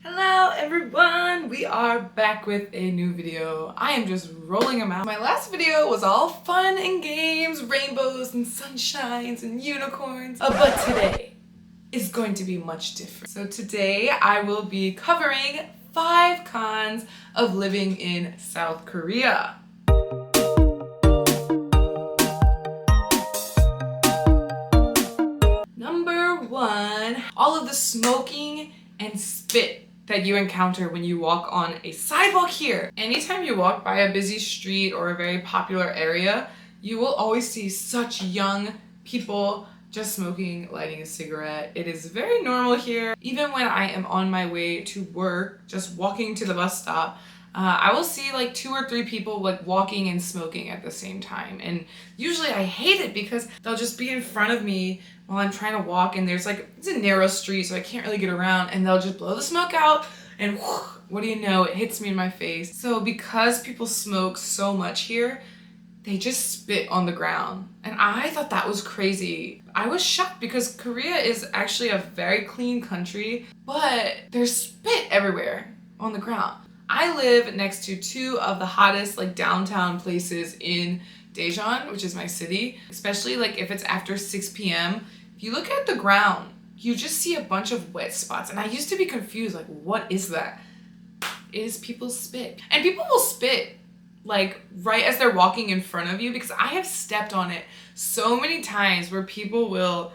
Hello everyone! We are back with a new video. I am just rolling them out. My last video was all fun and games, rainbows and sunshines and unicorns. But today is going to be much different. So today I will be covering 5 cons of living in South Korea. Number 1, all of the smoking and spit that you encounter when you walk on a sidewalk here. Anytime you walk by a busy street or a very popular area, you will always see such young people just smoking, lighting a cigarette. It is very normal here. Even when I am on my way to work, just walking to the bus stop, I will see like 2 or 3 people like walking and smoking at the same time. And usually I hate it because they'll just be in front of me while I'm trying to walk, and there's like, it's a narrow street so I can't really get around, and they'll just blow the smoke out and whoosh, what do you know, it hits me in my face. So because people smoke so much here, they just spit on the ground. And I thought that was crazy. I was shocked because Korea is actually a very clean country, but there's spit everywhere on the ground. I live next to 2 of the hottest like downtown places in Daejeon, which is my city, especially like if it's after 6 p.m. If you look at the ground, you just see a bunch of wet spots. And I used to be confused, like, what is that? It is people's spit. And people will spit like right as they're walking in front of you, because I have stepped on it so many times where people will,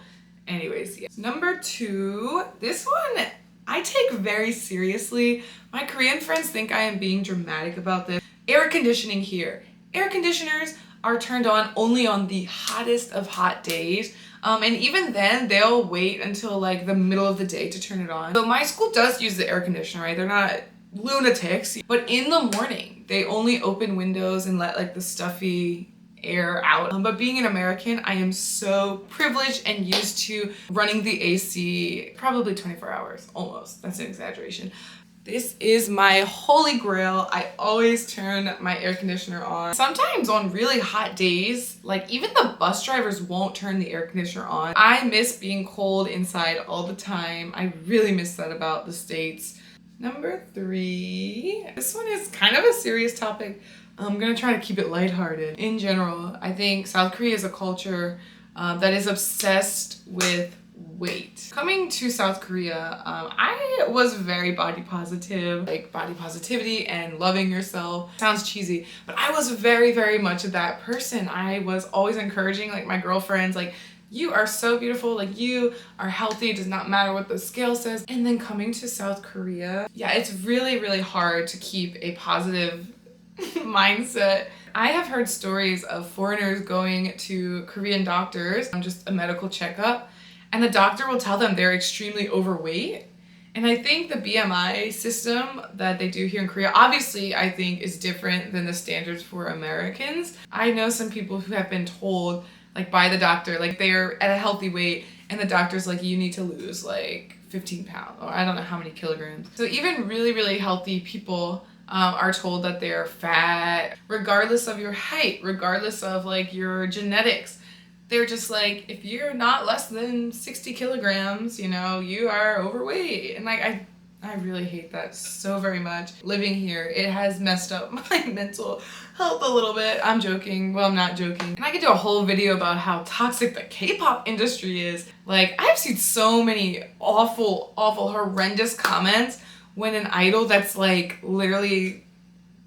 anyways, yeah. Number 2, this one I take very seriously. My Korean friends think I am being dramatic about this. Air conditioning here. Air conditioners are turned on only on the hottest of hot days. And even then, they'll wait until like the middle of the day to turn it on. So my school does use the air conditioner, right? They're not lunatics. But in the morning, they only open windows and let like the stuffy air out. But being an American, I am so privileged and used to running the AC probably 24 hours, almost. That's an exaggeration. This is my holy grail. I always turn my air conditioner on. Sometimes on really hot days, like even the bus drivers won't turn the air conditioner on. I miss being cold inside all the time. I really miss that about the States. Number 3, this one is kind of a serious topic. I'm gonna try to keep it lighthearted. In general, I think South Korea is a culture that is obsessed with weight. Coming to South Korea, I was very body positive, like body positivity and loving yourself. Sounds cheesy, but I was very, very much that person. I was always encouraging like my girlfriends, like, you are so beautiful, like you are healthy, it does not matter what the scale says. And then coming to South Korea, yeah, it's really, really hard to keep a positive mindset. I have heard stories of foreigners going to Korean doctors on just a medical checkup, and the doctor will tell them they're extremely overweight. And I think the BMI system that they do here in Korea, obviously I think is different than the standards for Americans. I know some people who have been told like by the doctor, like they're at a healthy weight and the doctor's like, you need to lose like 15 pounds or I don't know how many kilograms. So even really, really healthy people are told that they're fat, regardless of your height, regardless of like your genetics. They're just like, if you're not less than 60 kilograms, you know, you are overweight. And like, I really hate that so very much. Living here, it has messed up my mental health a little bit. I'm joking. Well, I'm not joking. And I could do a whole video about how toxic the K-pop industry is. Like, I've seen so many awful, horrendous comments when an idol that's like literally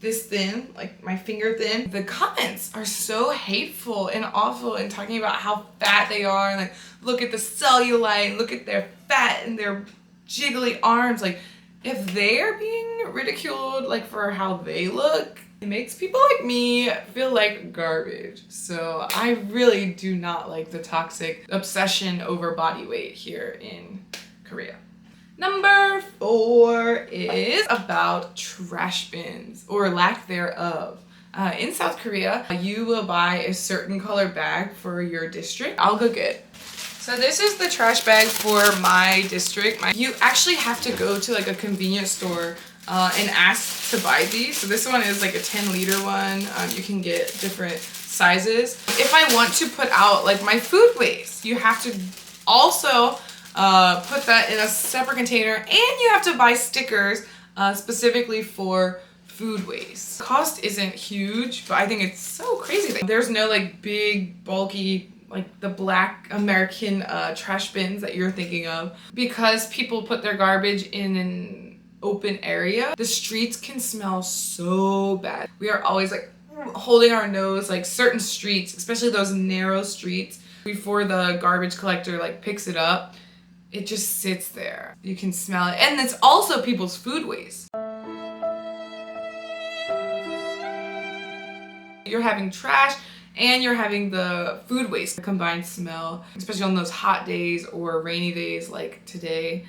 this thin, like my finger thin, the comments are so hateful and awful and talking about how fat they are and like, look at the cellulite, look at their fat and their jiggly arms. Like, if they're being ridiculed like for how they look, it makes people like me feel like garbage. So I really do not like the toxic obsession over body weight here in Korea. Number 4 is about trash bins, or lack thereof. In South Korea, you will buy a certain color bag for your district. I'll go get. So this is the trash bag for my district. You actually have to go to like a convenience store and ask to buy these. So this one is like a 10-liter one. You can get different sizes. If I want to put out like my food waste, you have to also put that in a separate container, and you have to buy stickers specifically for food waste. Cost isn't huge, but I think it's so crazy that there's no like big bulky like the black American trash bins that you're thinking of. Because people put their garbage in an open area, the streets can smell so bad. We are always like holding our nose, like certain streets, especially those narrow streets, before the garbage collector like picks it up. It just sits there. You can smell it. And it's also people's food waste. You're having trash and you're having the food waste, the combined smell, especially on those hot days or rainy days like today.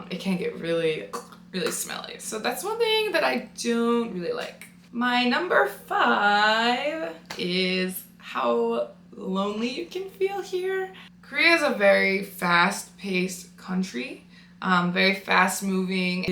It can get really, really smelly. So that's one thing that I don't really like. My number 5 is how lonely you can feel here. Korea is a very fast-paced country. Very fast moving,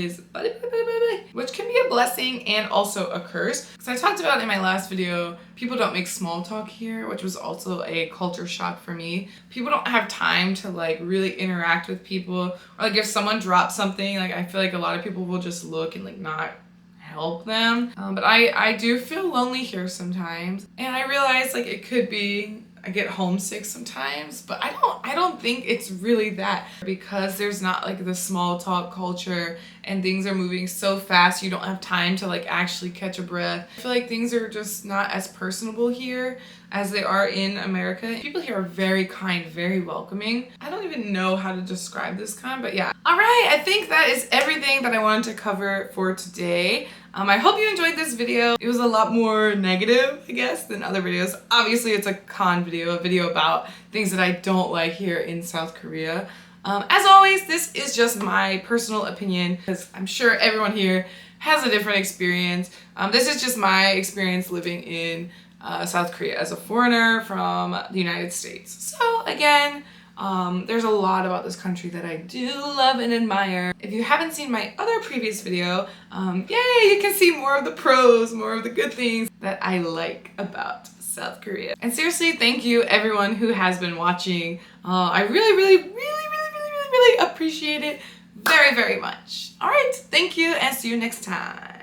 which can be a blessing and also a curse. Because I talked about in my last video, people don't make small talk here, which was also a culture shock for me. People don't have time to like really interact with people, or like if someone drops something, like I feel like a lot of people will just look and like not help them. But I do feel lonely here sometimes, and I realize like it could be I get homesick sometimes, but I don't think it's really that, because there's not like the small talk culture and things are moving so fast you don't have time to like actually catch a breath. I feel like things are just not as personable here as they are in America. People here are very kind, very welcoming. I don't even know how to describe this kind, but yeah. All right, I think that is everything that I wanted to cover for today. I hope you enjoyed this video. It was a lot more negative, I guess, than other videos. Obviously, it's a con video, a video about things that I don't like here in South Korea. As always, this is just my personal opinion, because I'm sure everyone here has a different experience. This is just my experience living in South Korea as a foreigner from the United States. So again, there's a lot about this country that I do love and admire. If you haven't seen my other previous video, yay, you can see more of the pros, more of the good things that I like about South Korea. And seriously, thank you everyone who has been watching. I really appreciate it very, very much. All right, thank you and see you next time.